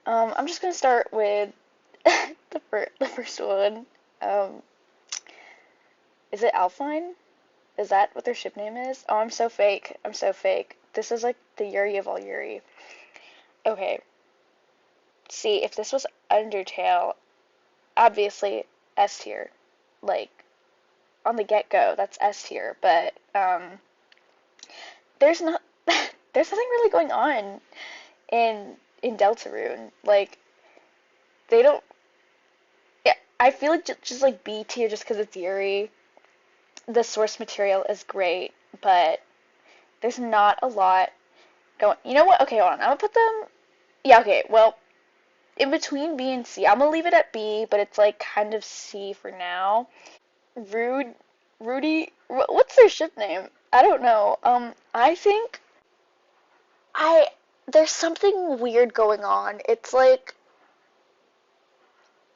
I'm just gonna start with the first one. Um, is it Alpine? Is that what their ship name is? Oh, I'm so fake. I'm so fake. This is like the Yuri of all Yuri. Okay, see, if this was Undertale, obviously S tier. Like, on the get-go, that's S tier. But, there's not, there's nothing really going on in Deltarune. Like, they don't, yeah, I feel like just like B tier just because it's Yuri. The source material is great, but there's not a lot going. You know what? Okay, hold on. I'm gonna put them. Yeah, okay. Well, in between B and C, I'm gonna leave it at B, but it's like kind of C for now. Rude, Rudy. What's their ship name? I don't know. I think I there's something weird going on. It's like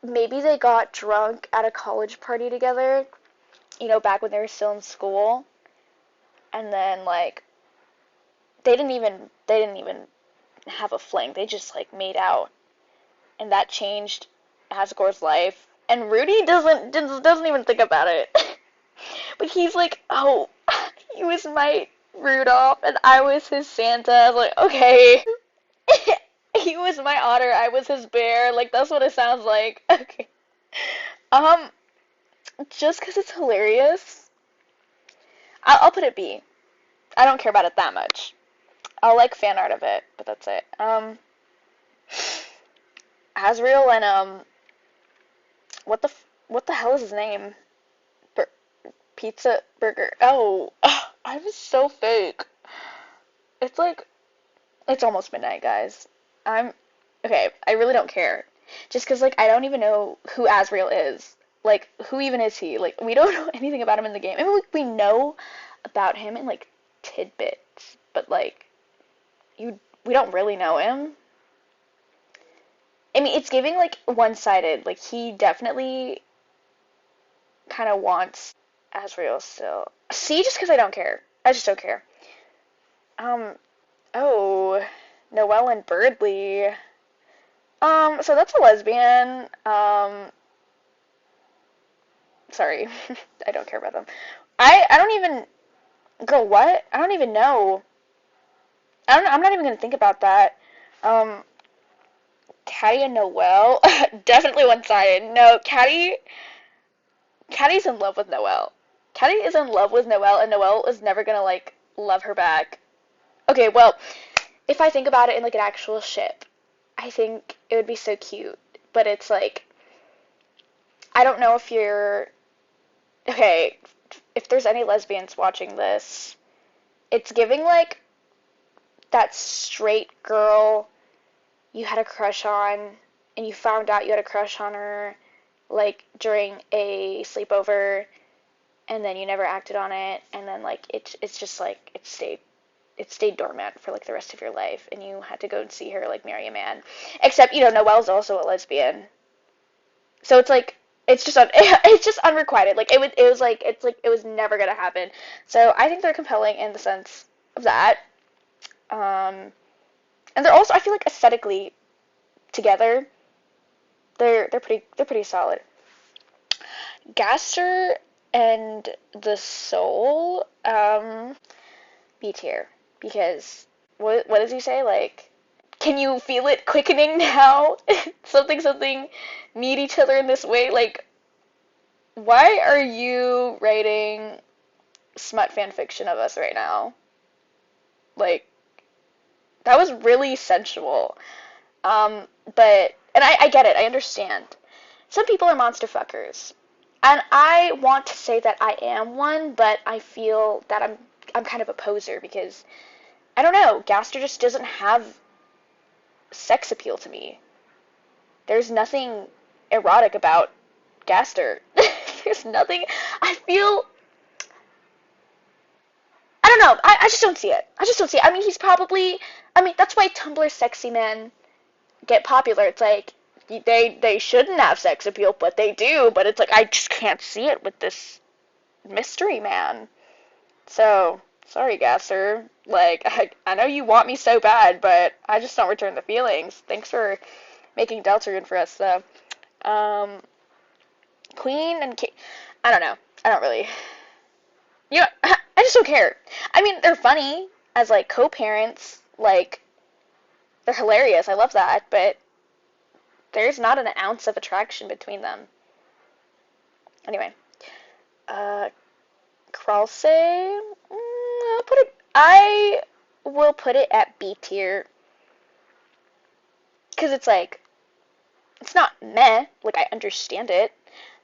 maybe they got drunk at a college party together, back when they were still in school, and then like they didn't even have a fling. They just like made out, and that changed Asgore's life. And Rudy doesn't even think about it. But he's like, oh, he was my Rudolph, and I was his Santa. I was like, okay. He was my otter, I was his bear. Like that's what it sounds like. Okay. Um, just because it's hilarious, I'll put it B. I don't care about it that much. I'll like fan art of it, but that's it. Asriel and what the hell is his name? Bur Pizza Burger. Oh, I was so fake. It's like it's almost midnight, guys. I'm okay. I really don't care. Just 'cause like I don't even know who Asriel is. Like who even is he? Like we don't know anything about him in the game. I mean, we know about him in like tidbits, but like we don't really know him. I mean, it's giving like one-sided. Like he definitely kind of wants Asriel still. See, just because I don't care. I just don't care. Um, oh, Noelle and Birdly. So that's a lesbian. Sorry, I don't care about them. I don't even, girl, what? I don't even know. I'm not even gonna think about that. Um, Caddy and Noelle, definitely one-sided. No, Caddy's in love with Noelle. Caddy is in love with Noelle, and Noelle is never gonna like love her back. Okay, well, if I think about it in like an actual ship, I think it would be so cute. But it's like I don't know if you're okay, if there's any lesbians watching this, it's giving like that straight girl you had a crush on and you found out you had a crush on her like during a sleepover and then you never acted on it and then like it's just like it stayed dormant for like the rest of your life and you had to go and see her like marry a man. Except, Noelle's also a lesbian. So it's like it's just unrequited. Like it was like it's like it was never gonna happen. So I think they're compelling in the sense of that. Um, and they're also I feel like aesthetically together they're pretty solid. Gaster and the Soul, B tier because what does he say? Like, can you feel it quickening now? Something need each other in this way. Like, why are you writing smut fan fiction of us right now? Like, that was really sensual. But and I get it. I understand. Some people are monster fuckers. And I want to say that I am one, but I feel that I'm kind of a poser because I don't know, Gaster just doesn't have sex appeal to me. There's nothing erotic about Gaster. There's nothing I feel I don't know. I just don't see it. I just don't see it. I mean, that's why Tumblr sexy men get popular. It's like they shouldn't have sex appeal, but they do. But it's like I just can't see it with this mystery man. So sorry, Gasser. Like I know you want me so bad, but I just don't return the feelings. Thanks for making deltarune for us, though. Um, Queen and Kate, I don't know. I don't really. You know, I just don't care. I mean, they're funny as like co-parents. Like they're hilarious. I love that, but there's not an ounce of attraction between them. Anyway, uh, Kralse, I'll put it. I will put it at B tier because it's like it's not meh. Like I understand it,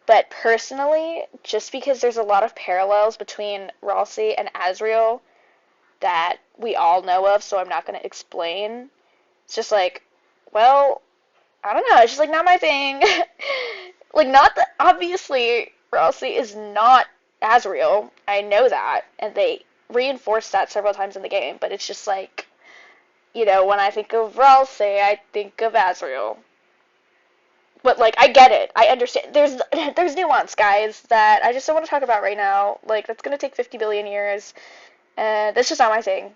but personally, just because there's a lot of parallels between Ralsei and Asriel that we all know of, so I'm not going to explain. It's just like, well, I don't know. It's just like not my thing. Like, not that obviously Ralsei is not Asriel. I know that, and they reinforced that several times in the game. But it's just like, when I think of Ralsei, I think of Asriel. But like, I get it. I understand. There's nuance, guys, that I just don't want to talk about right now. Like, that's gonna take 50 billion years. That's just not my thing.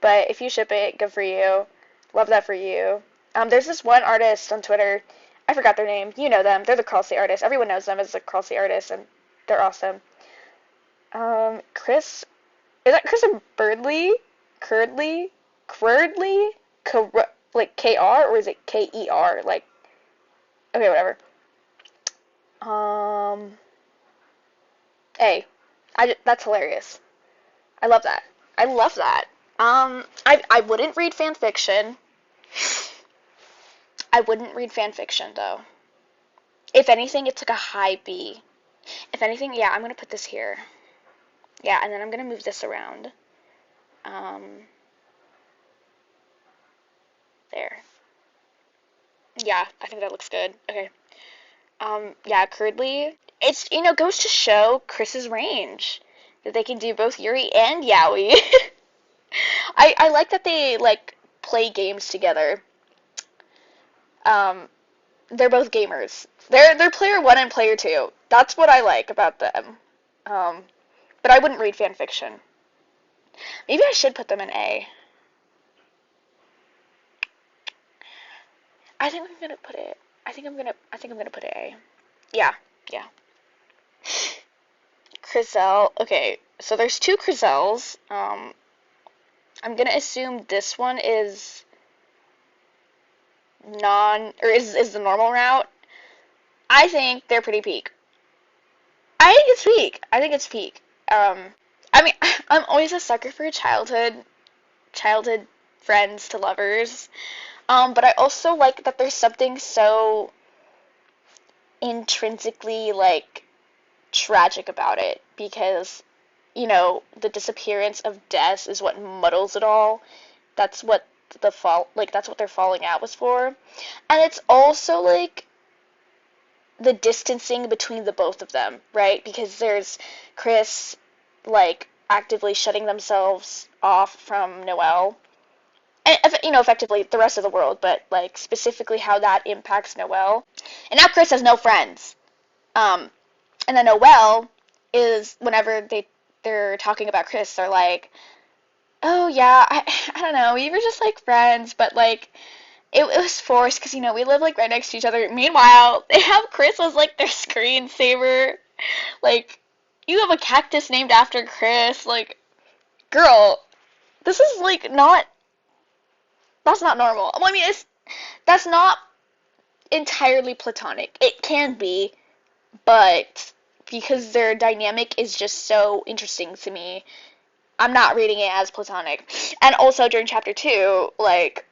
But if you ship it, good for you. Love that for you. There's this one artist on Twitter. I forgot their name. You know them. They're the Kralsei artists. Everyone knows them as the Kralsei artists, and they're awesome. Chris, is that Chris Birdley? Curdley? Querdley? Like KR, or is it KER? Like, okay, whatever. Hey, that's hilarious. I love that. I love that. I wouldn't read fan fiction. I wouldn't read fan fiction, though. If anything, it's like a high B. If anything, yeah, I'm going to put this here. Yeah, and then I'm going to move this around. There. Yeah, I think that looks good. Okay. Yeah, Curdley. It's, goes to show Chris's range. That they can do both Yuri and Yaoi. I like that they, like, play games together. They're both gamers. They're player 1 and player 2. That's what I like about them. But I wouldn't read fan fiction. Maybe I should put them in A. I think I'm gonna put it. I think I'm gonna put it A. Yeah. Crizel. Okay, so there's 2 Crizels. I'm gonna assume this one is is the normal route. I think they're pretty peak. I think it's peak. I mean, I'm always a sucker for childhood friends to lovers. But I also like that there's something so intrinsically, like, tragic about it, because, the disappearance of Des is what muddles it all. That's what that's what their falling out was for. And it's also, like, the distancing between the both of them, right? Because there's Chris, like, actively shutting themselves off from Noelle. And, effectively the rest of the world, but, like, specifically how that impacts Noelle. And now Chris has no friends. And then Noelle is, whenever they're talking about Chris, they're like, oh, yeah, I don't know, we were just, like, friends, but, like, it was forced because, we live, like, right next to each other. Meanwhile, they have Chris as, like, their screensaver. Like, you have a cactus named after Chris. Like, girl, this is, like, that's not normal. Well, I mean, that's not entirely platonic. It can be, but because their dynamic is just so interesting to me, I'm not reading it as platonic. And also during chapter 2, like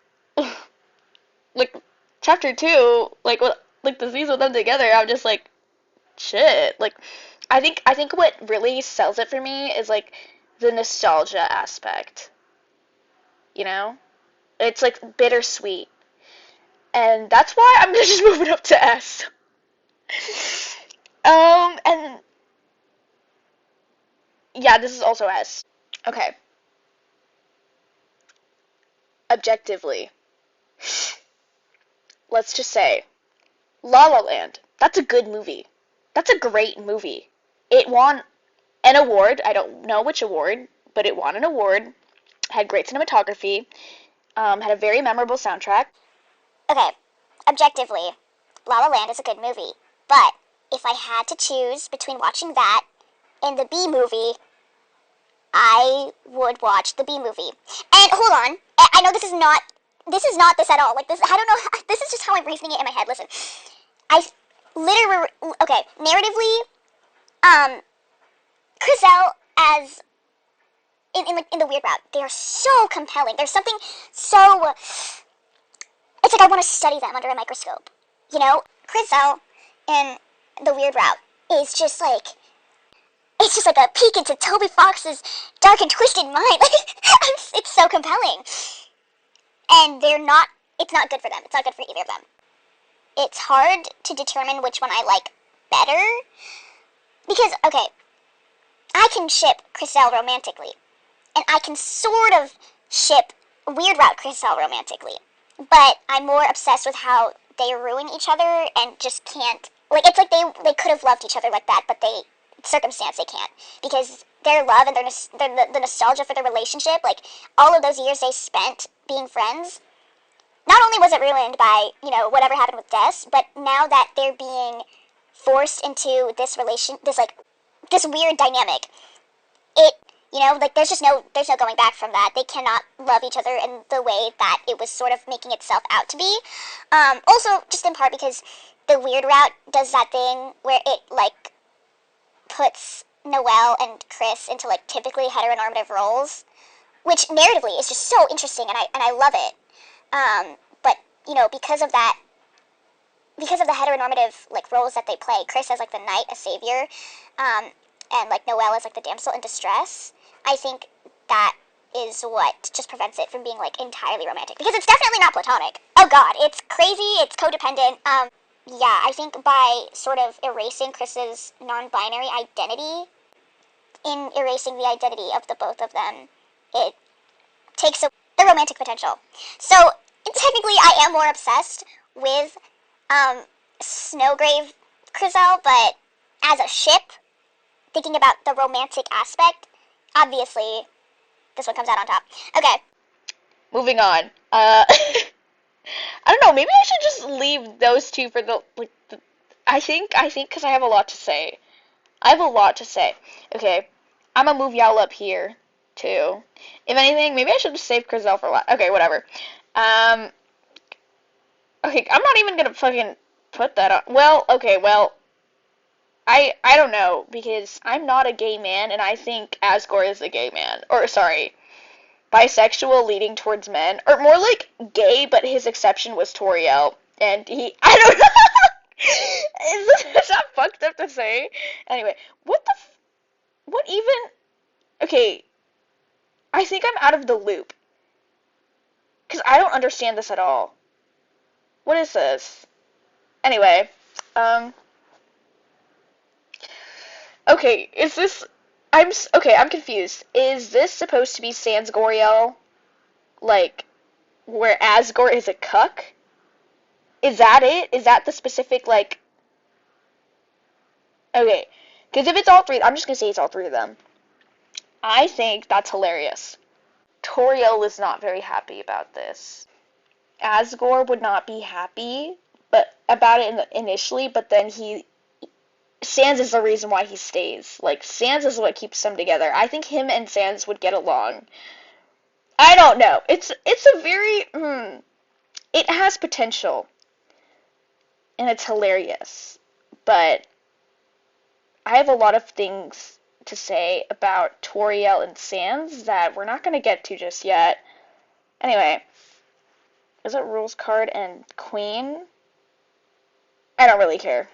chapter 2, like the scenes with them together, I'm just like, shit. Like, I think what really sells it for me is, like, the nostalgia aspect. It's, like, bittersweet. And that's why I'm gonna just move it up to S. And yeah, this is also S. Okay. Objectively, let's just say, La La Land. That's a good movie. That's a great movie. It won an award. I don't know which award, but it won an award. Had great cinematography. Had a very memorable soundtrack. Okay, objectively, La La Land is a good movie. But if I had to choose between watching that and the Bee Movie, I would watch the Bee Movie. And hold on, I know this is not this at all. Like this, I don't know. This is just how I'm reasoning it in my head. Listen, I literally okay. Narratively, Chriselle as in the Weird Route, they are so compelling. There's something so. It's like I want to study them under a microscope. You know, Chriselle in the Weird Route is just like. It's just like a peek into Toby Fox's dark and twisted mind. It's so compelling. And it's not good for them. It's not good for either of them. It's hard to determine which one I like better. Because, okay, I can ship Chriselle romantically. And I can sort of ship Weird Route Chriselle romantically. But I'm more obsessed with how they ruin each other and just can't. Like, it's like they could have loved each other like that, but circumstance they can't, because their love and the nostalgia for their relationship, like all of those years they spent being friends, not only was it ruined by whatever happened with Des, but now that they're being forced into this weird dynamic, like there's no going back from that. They cannot love each other in the way that it was sort of making itself out to be. Also, just in part because the Weird Route does that thing where it like puts Noelle and Chris into like typically heteronormative roles, which narratively is just so interesting, and I love it. But because of that, because of the heteronormative like roles that they play, Chris as like the knight, a savior, and like Noelle as like the damsel in distress. I think that is what just prevents it from being like entirely romantic, because it's definitely not platonic. Oh God, it's crazy. It's codependent. Yeah, I think by sort of erasing Chris's non-binary identity, in erasing the identity of the both of them, it takes away the romantic potential. So, technically, I am more obsessed with Snowgrave Chriselle, but as a ship, thinking about the romantic aspect, obviously, this one comes out on top. Okay. Moving on. I don't know, maybe I should just leave those two for I think, because I have a lot to say. I have a lot to say. Okay, I'm gonna move y'all up here, too. If anything, maybe I should just save Chriselle for last. Okay, whatever. Okay, I'm not even gonna fucking put that on. Well, okay, well, I don't know, because I'm not a gay man, and I think Asgore is a gay man. Or, sorry, bisexual leading towards men, or more like gay, but his exception was Toriel, and I don't know, is that fucked up to say? Anyway, what even, okay, I think I'm out of the loop, because I don't understand this at all. What is this? Anyway, okay, is this, I'm confused. Is this supposed to be Sans Goriel, like, where Asgore is a cuck? Is that it? Is that the specific, like... Okay, because if it's all three, I'm just gonna say it's all three of them. I think that's hilarious. Toriel is not very happy about this. Asgore would not be happy about it initially, but then Sans is the reason why he stays. Like, Sans is what keeps them together. I think him and Sans would get along. I don't know. It's a very, it has potential. And it's hilarious. But I have a lot of things to say about Toriel and Sans that we're not going to get to just yet. Anyway, is it Rules card and Queen? I don't really care.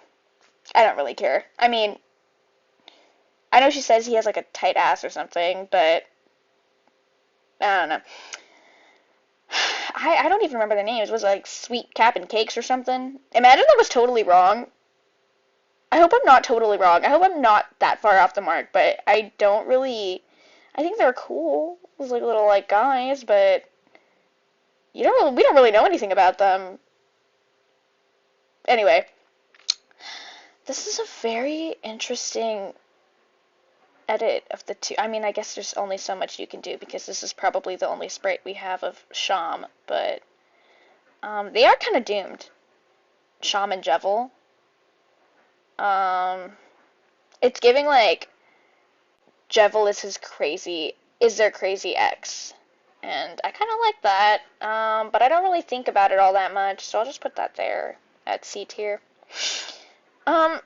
I mean, I know she says he has like a tight ass or something, but I don't know. I don't even remember the names. Was it like Sweet Cap and Cakes or something? Imagine that was totally wrong. I hope I'm not totally wrong. I hope I'm not that far off the mark, but I think they're cool. It was like little like guys, but we don't really know anything about them. Anyway, this is a very interesting edit of the two. I mean, I guess there's only so much you can do because this is probably the only sprite we have of Sham, but they are kind of doomed. Shaman Jevil. Um, it's giving like Jevil is their crazy ex. And I kind of like that, but I don't really think about it all that much, so I'll just put that there at C tier. Um,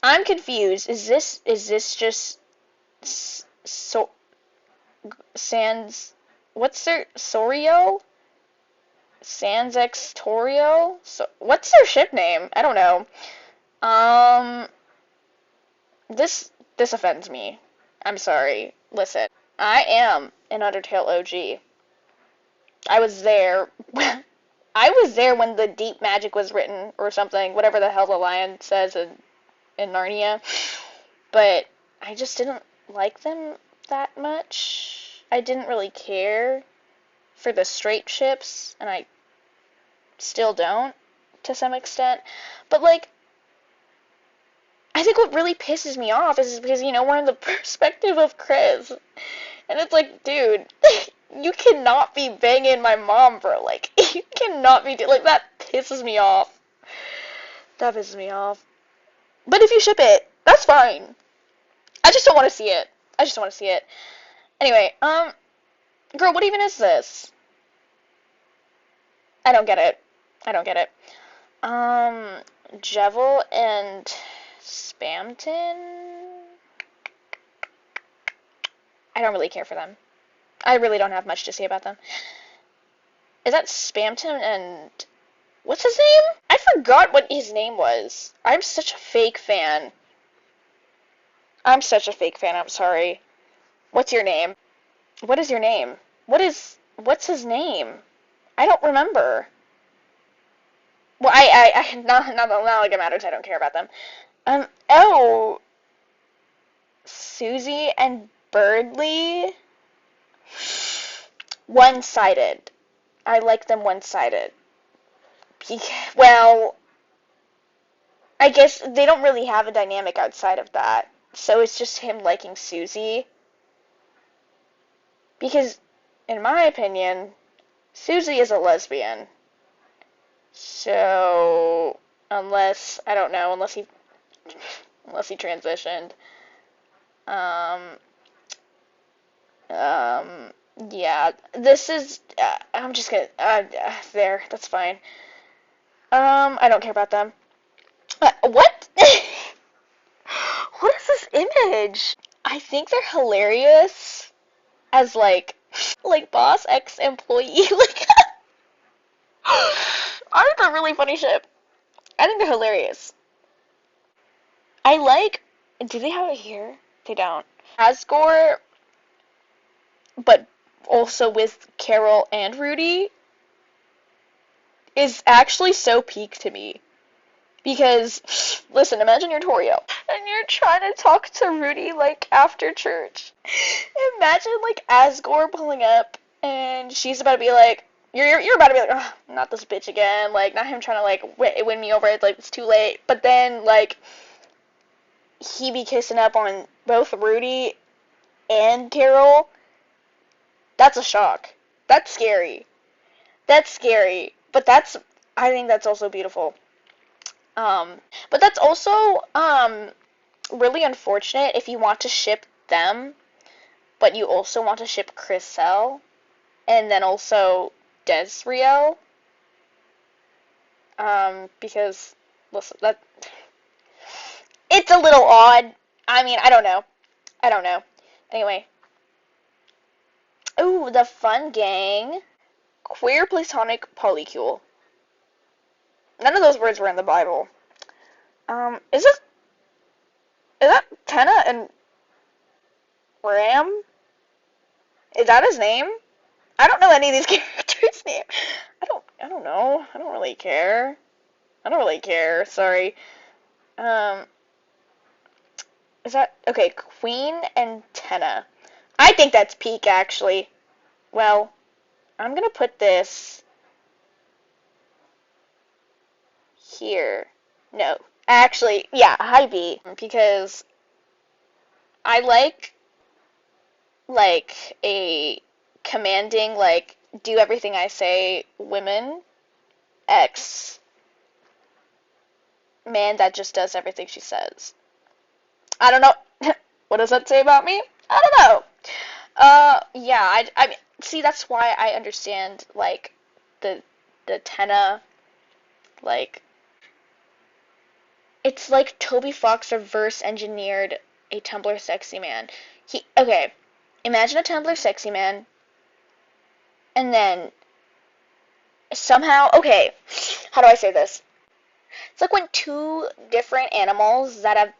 I'm confused. Is this just so Sans? What's their Sorio? Sans X Torio? So what's their ship name? I don't know. Um, this offends me. I'm sorry. Listen, I am an Undertale OG. I was there. I was there when the deep magic was written or something, whatever the hell the lion says in Narnia. But I just didn't like them that much. I didn't really care for the straight ships, and I still don't to some extent. But like, I think what really pisses me off is because, we're in the perspective of Chris. And it's like, dude, you cannot be banging my mom, bro. Like, you cannot be like, that pisses me off. That pisses me off. But if you ship it, that's fine. I just don't want to see it. I just don't want to see it. Anyway, girl, what even is this? I don't get it. I don't get it. Jevil and Spamton? I don't really care for them. I really don't have much to say about them. Is that Spamton and... What's his name? I forgot what his name was. I'm such a fake fan. I'm such a fake fan, I'm sorry. What's your name? What is your name? What's his name? I don't remember. Well, not like it matters, I don't care about them. Oh, Susie and Birdly? One-sided. I like them one-sided. Well, I guess they don't really have a dynamic outside of that. So it's just him liking Susie. Because, in my opinion, Susie is a lesbian. So, I don't know, unless he transitioned. Yeah, this is, I'm just gonna, there, that's fine. I don't care about them. What? What is this image? I think they're hilarious as, like boss ex-employee, like, aren't they really funny ship? I think they're hilarious. I like, do they have it here? They don't. Asgore, but also with Carol and Rudy, is actually so peak to me. Because, listen, imagine you're Torio, and you're trying to talk to Rudy, like, after church. Imagine, like, Asgore pulling up, and she's about to be like, you're about to be like, oh, not this bitch again, like, not him trying to, like, win me over, it's like, it's too late. But then, like, he be kissing up on both Rudy and Carol. That's a shock. That's scary. That's scary. But I think that's also beautiful. But that's also, really unfortunate if you want to ship them, but you also want to ship Chriselle, and then also Desriel. Because, listen, it's a little odd. I mean, I don't know. I don't know. Anyway. Ooh, the fun gang. Queer platonic polycule. None of those words were in the Bible. Is that Tenna and Ram? Is that his name? I don't know any of these characters' names. I don't know. I don't really care. I don't really care. Sorry. Is that okay? Queen and Tenna. I think that's peak, actually. Well, I'm gonna put this here. No, actually, yeah, high B, because I like a commanding, like, do everything I say women X, man that just does everything she says. I don't know. What does that say about me? I don't know. Yeah, I mean, see, that's why I understand, like, the, the Tenna, like, it's like Toby Fox reverse engineered a Tumblr sexy man. Okay, imagine a Tumblr sexy man, and then somehow, okay, how do I say this? It's like when two different animals that have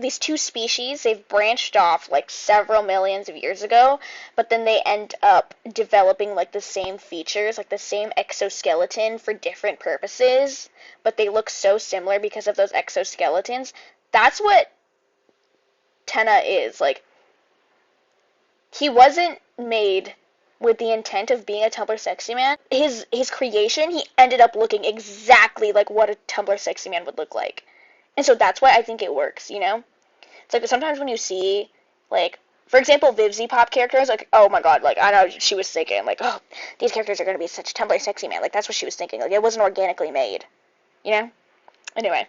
these two species, they've branched off like several millions of years ago, but then they end up developing like the same features, like the same exoskeleton for different purposes, but they look so similar because of those exoskeletons. That's what Tenna is. Like, he wasn't made with the intent of being a Tumblr sexy man. His creation, he ended up looking exactly like what a Tumblr sexy man would look like. And so that's why I think it works, you know? It's like sometimes when you see, like, for example, Vivzy Pop characters, like, oh my god, like, I know she was thinking, like, oh, these characters are going to be such Tumblr sexy man. Like, that's what she was thinking. Like, it wasn't organically made, you know? Anyway,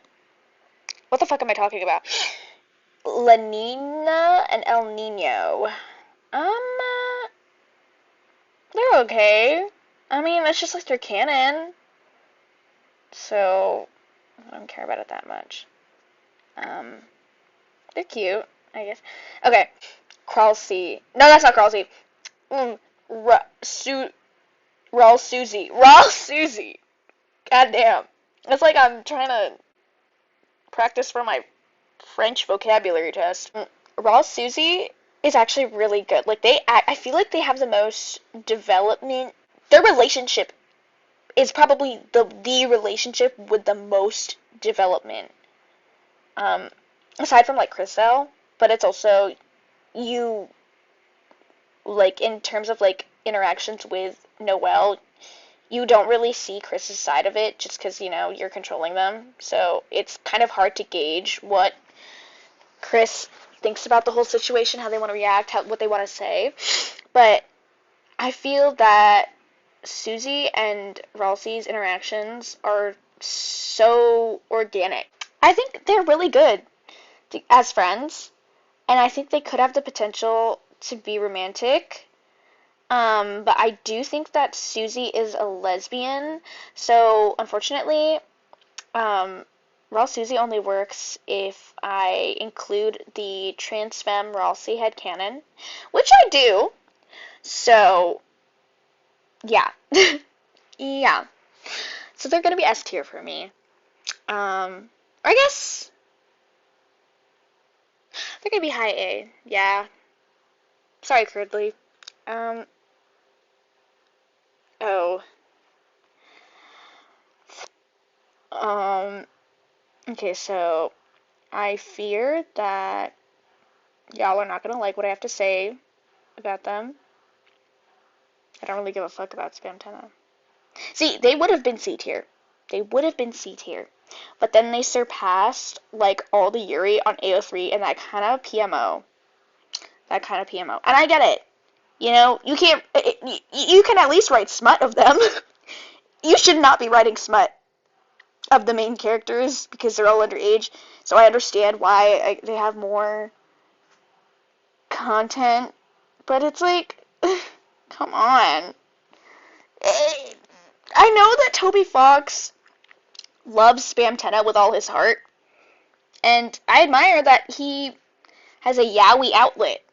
what the fuck am I talking about? La Nina and El Nino. They're okay. I mean, it's just like they're canon. So, I don't care about it that much. They're cute, I guess. Okay, Crawlsea. No, that's not Crawlsea. Raw Susie. Raw Susie. Goddamn. It's like I'm trying to practice for my French vocabulary test. Raw Susie is actually really good. Like, I feel like they have the most development. Their relationship is probably the relationship with the most development. Aside from, like, Chriselle, but it's also, you, like, in terms of, like, interactions with Noelle, you don't really see Chris's side of it just because, you know, you're controlling them. So it's kind of hard to gauge what Chris thinks about the whole situation, how they want to react, what they want to say. But I feel that Susie and Ralsei's interactions are so organic. I think they're really good as friends, and I think they could have the potential to be romantic. But I do think that Susie is a lesbian, so unfortunately, Raw Susie only works if I include the trans femme Ralsei headcanon, which I do. So, yeah. Yeah. So they're gonna be S tier for me. I guess they're gonna be high A. Yeah. Sorry, Curdley. Oh. Um, okay, so I fear that y'all are not gonna like what I have to say about them. I don't really give a fuck about Spam Tenna. See, they would have been C tier. They would have been C tier. But then they surpassed, like, all the Yuri on AO3 and that kind of PMO. That kind of PMO. And I get it. You know, you can't, you can at least write smut of them. You should not be writing smut of the main characters because they're all underage. So I understand why they have more content. But it's like, come on. I know that Toby Fox loves Spam Tenna with all his heart. And I admire that he has a yaoi outlet.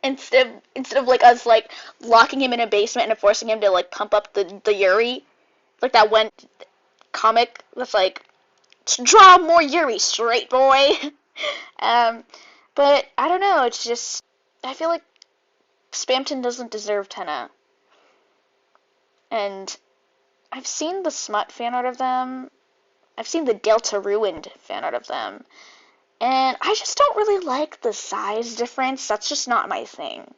instead of like us like locking him in a basement and forcing him to like pump up the Yuri, like that one comic that's like, draw more Yuri, straight boy. But I don't know. It's just I feel like Spamton doesn't deserve Tenna, and I've seen the smut fan art of them. I've seen the deltarune fan art of them. And I just don't really like the size difference. That's just not my thing.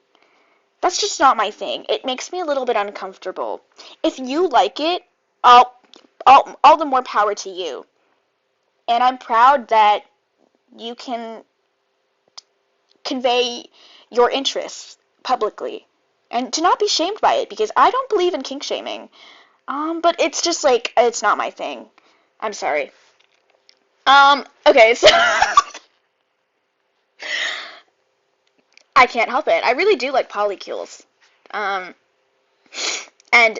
That's just not my thing. It makes me a little bit uncomfortable. If you like it, all the more power to you. And I'm proud that you can convey your interests publicly and to not be shamed by it, because I don't believe in kink shaming. But it's just like, it's not my thing. I'm sorry. Okay, so I can't help it. I really do like polycules. Um, and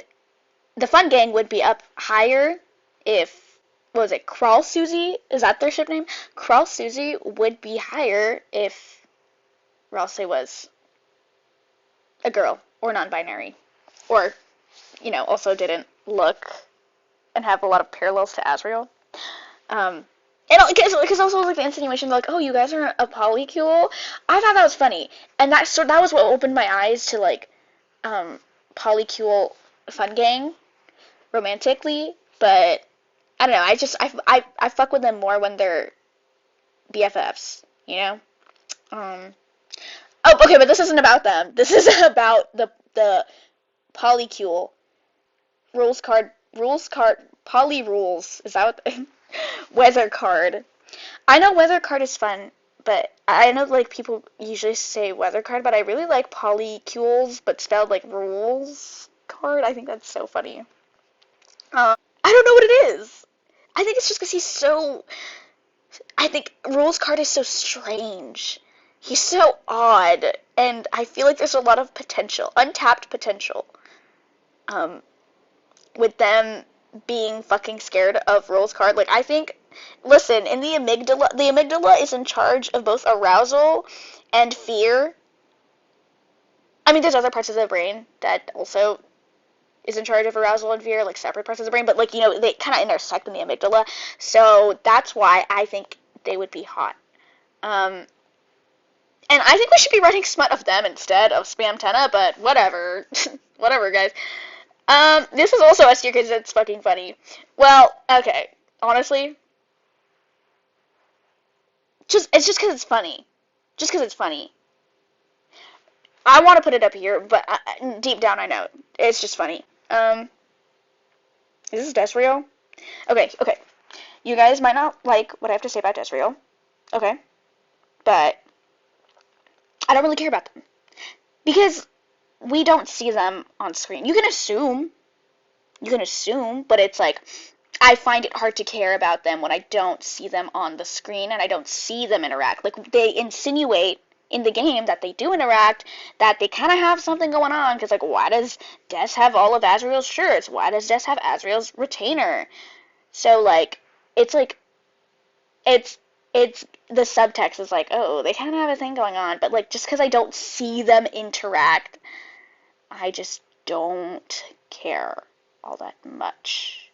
the fun gang would be up higher if, what was it, Crawl Susie? Is that their ship name? Crawl Susie would be higher if Ralsei was a girl or non-binary, or also didn't look and have a lot of parallels to Azrael. Um, and because also like the insinuation like, oh, you guys are a polycule. I thought that was funny, and that was what opened my eyes to like um, polycule fun gang romantically. But I don't know. I fuck with them more when they're BFFs. Oh, okay, but this isn't about them. This is about the polycule rules card poly rules. Is that what weather card? I know weather card is fun, but I know like people usually say weather card, but I really like polycules, but spelled like rules card. I think that's so funny. I don't know what it is. I think it's just because he's so. I think rules card is so strange. He's so odd, and I feel like there's a lot of potential, untapped potential, um, with them being fucking scared of rules card. Like I think, listen, in the amygdala is in charge of both arousal and fear. I mean, there's other parts of the brain that also is in charge of arousal and fear, like separate parts of the brain, but like they kind of intersect in the amygdala. So that's why I think they would be hot. Um, and I think we should be writing smut of them instead of spam tenna, but whatever, whatever, guys. This is also S tier because it's fucking funny. Well, okay, honestly, it's just because it's funny, just because it's funny. I want to put it up here, but deep down I know it's just funny. Is this Desreal? Okay, okay. You guys might not like what I have to say about Desreal, okay? But I don't really care about them because we don't see them on screen. You can assume, but it's like I find it hard to care about them when I don't see them on the screen and I don't see them interact. Like they insinuate in the game that they do interact, that they kind of have something going on. Because like, why does Des have all of Azrael's shirts? Why does Des have Azrael's retainer? So like it's it's the subtext is like, oh, they kind of have a thing going on, but like just because I don't see them interact, I just don't care all that much.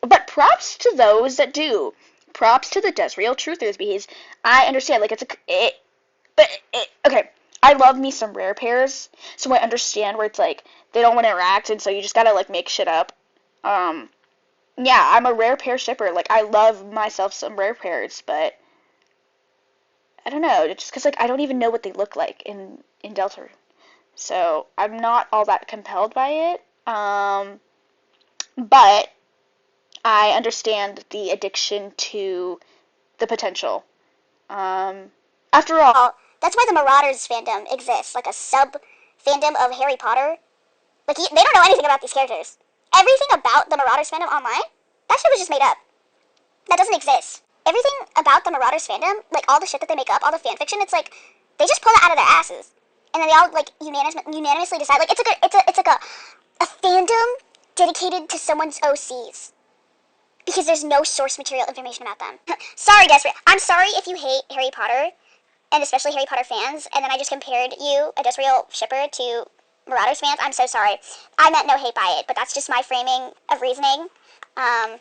But props to those that do. Props to the Desreal truthers because I understand like okay. I love me some rare pairs, so I understand where it's like they don't want to interact, and so you just gotta like make shit up. Um, yeah, I'm a rare pair shipper. Like I love myself some rare pairs, but I don't know, just because like I don't even know what they look like in deltarune, so I'm not all that compelled by it. But I understand the addiction to the potential. Um, After all, That's why the Marauders fandom exists, like a sub fandom of Harry Potter. Like they don't know anything about these characters. Everything about the Marauders fandom online, that shit was just made up. That doesn't exist. Everything about the Marauders fandom, like all the shit that they make up, all the fan fiction, it's like they just pull it out of their asses, and then they all like unanimously decide. Like it's like a fandom dedicated to someone's OCs because there's no source material information about them. Sorry, Desperate. I'm sorry if you hate Harry Potter, and especially Harry Potter fans, and then I just compared you, a Desreal shipper, to Marauders fans. I'm so sorry. I meant no hate by it, but that's just my framing of reasoning. I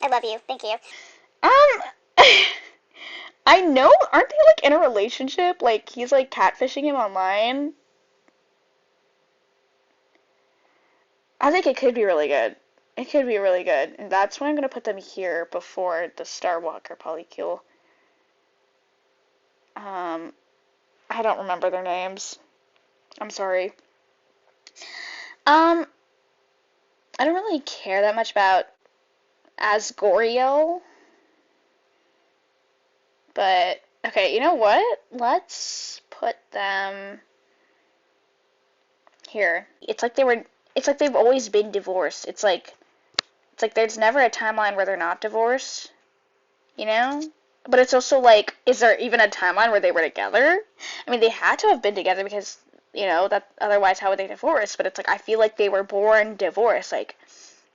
love you. Thank you. um, I know, aren't they like in a relationship? Like he's like catfishing him online. I think it could be really good. It could be really good, and that's why I'm gonna put them here before the Starwalker polycule. Um, I don't remember their names. I'm sorry. Um, I don't really care that much about Asgoriel, but okay, you know what? Let's put them here. It's like they've always been divorced. It's like there's never a timeline where they're not divorced. you know? But it's also like, is there even a timeline where they were together? I mean, they had to have been together because, that otherwise how would they divorce? But it's like, I feel like they were born divorced. Like,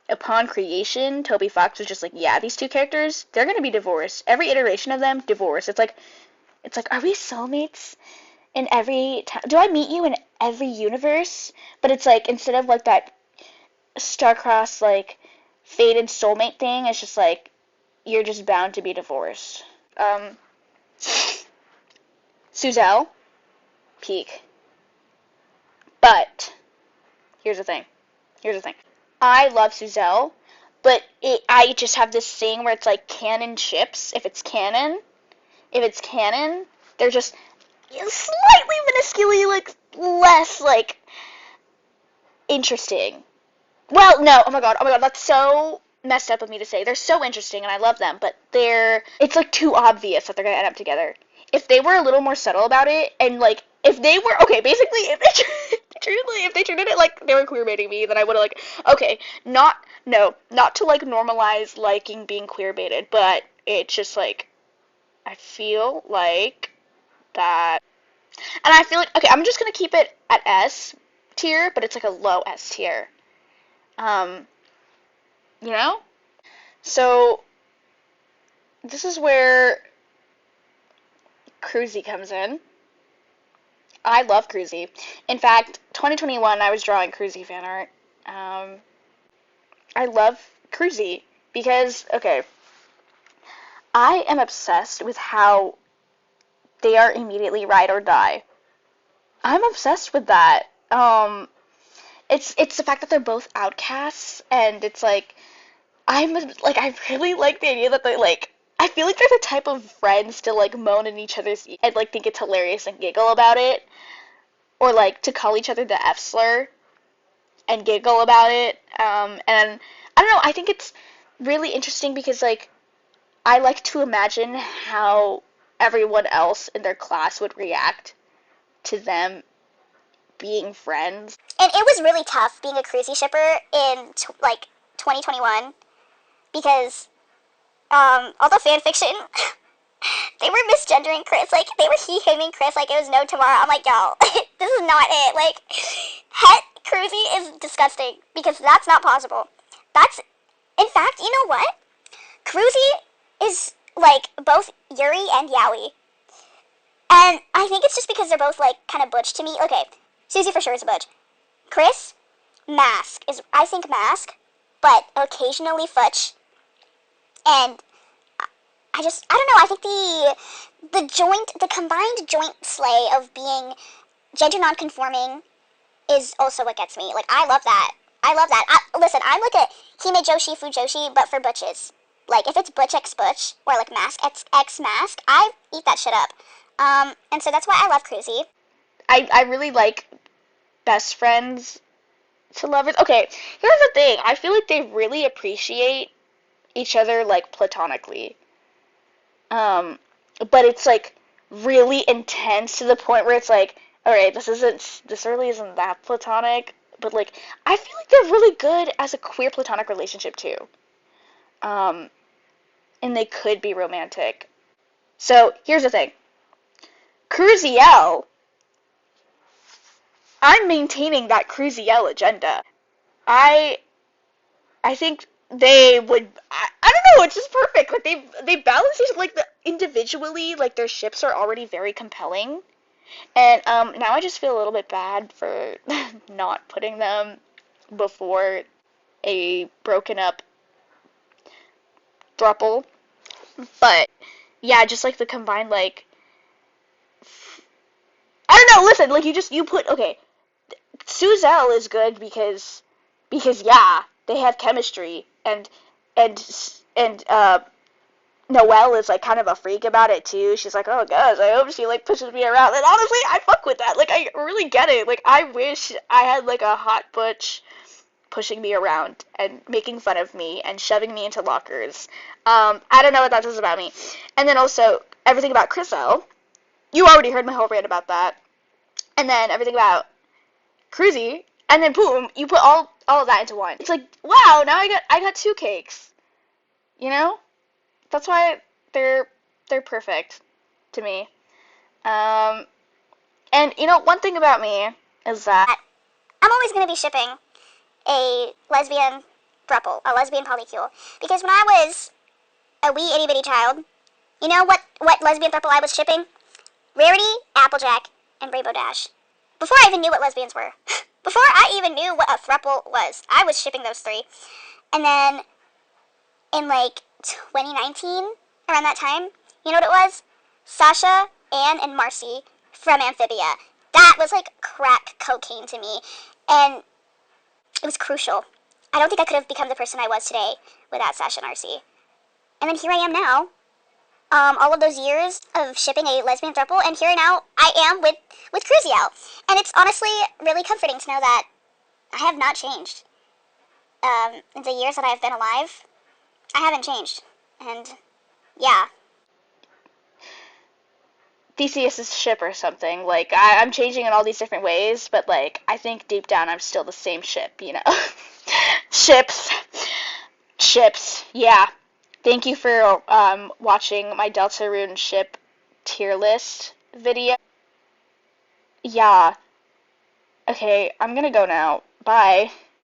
upon creation, Toby Fox was just like, yeah, these two characters, they're gonna be divorced. Every iteration of them, divorced. It's like, are we soulmates in every time? Do I meet you in every universe? But it's like, instead of like that star-crossed, like, fated soulmate thing, it's just like, you're just bound to be divorced. Suzelle, peak. But, here's the thing. I love Suzelle, but I just have this thing where it's like canon ships. If it's canon, they're just slightly minusculely, like, less, like, interesting. Well, no, oh my god, that's so messed up of me to say. They're so interesting and I love them, but it's like too obvious that they're gonna end up together. If they were a little more subtle about it, and like, if they were, okay, basically, if they treated it like they were queerbaiting me, then I would've like, okay, not to like normalize liking being queerbaited, but it's just like, I feel like that, and I feel like, okay, I'm just gonna keep it at S tier, but it's like a low S tier. Um, you know? So, this is where Cruzy comes in. I love Cruzy. In fact, 2021, I was drawing Cruzy fan art. I love Cruzy because, okay, I am obsessed with how they are immediately ride or die. I'm obsessed with that. It's the fact that they're both outcasts, and it's like, I really like the idea that they, like, I feel like they're the type of friends to, like, moan in each other's ear and, like, think it's hilarious and giggle about it. Or, like, to call each other the F slur and giggle about it. And I don't know, I think it's really interesting because, like, I like to imagine how everyone else in their class would react to them being friends. And it was really tough being a Cruzy shipper in, 2021 because, all the fan fiction, they were misgendering Chris. Like, they were he-himing Chris like it was no tomorrow. I'm like, y'all, this is not it. Like, het Cruzy is disgusting because that's not possible. In fact, you know what? Cruzy is, like, both Yuri and Yaoi. And I think it's just because they're both, like, kind of butch to me. Okay, Susie for sure is a butch. Chris, I think Mask, but occasionally Futch. And I don't know, I think the combined joint slay of being gender non-conforming is also what gets me. Like, I love that. Listen, I'm like a Hime Joshi Fujoshi, but for butches. Like, if it's butch x butch, or like mask x mask, I eat that shit up. And so that's why I love Cruzy. I really like best friends to lovers. Okay, here's the thing. I feel like they really appreciate each other, like, platonically. But it's, like, really intense to the point where it's like, alright, this really isn't that platonic, but, like, I feel like they're really good as a queer platonic relationship, too. And they could be romantic. So, here's the thing. Cruziel, I'm maintaining that Cruziel agenda. I think they would, I don't know, it's just perfect. Like, they balance these, like, individually, like, their ships are already very compelling. And, now I just feel a little bit bad for not putting them before a broken up throuple. But, yeah, just, like, the combined, like, I don't know, listen, like, okay, Suzelle is good because, yeah, they have chemistry, and Noelle is, like, kind of a freak about it, too. She's like, oh, gosh, I hope she, like, pushes me around. And honestly, I fuck with that. Like, I really get it. Like, I wish I had, like, a hot butch pushing me around and making fun of me and shoving me into lockers. I don't know what that says about me. And then also, everything about Chriselle. You already heard my whole rant about that. And then everything about Cruzy. And then, boom, you put all of that into one. It's like, wow, now I got two cakes. You know? That's why they're perfect to me. Um, and you know, one thing about me is that I'm always going to be shipping a lesbian throuple, a lesbian polycule. Because when I was a wee itty bitty child, you know what lesbian throuple I was shipping? Rarity, Applejack, and Rainbow Dash. Before I even knew what lesbians were. Before I even knew what a throuple was, I was shipping those three. And then in like 2019, around that time, you know what it was? Sasha, Anne, and Marcy from Amphibia. That was like crack cocaine to me. And it was crucial. I don't think I could have become the person I was today without Sasha and Marcy. And then here I am now, all of those years of shipping a lesbian throuple, and here now I am with Cruziel. And it's honestly really comforting to know that I have not changed. In the years that I've been alive, I haven't changed. And yeah. Theseus's ship or something. Like, I'm changing in all these different ways, but, like, I think deep down I'm still the same ship, you know? Ships. Ships. Yeah. Thank you for watching my deltarune ship tier list video. Yeah. Okay, I'm gonna go now. Bye.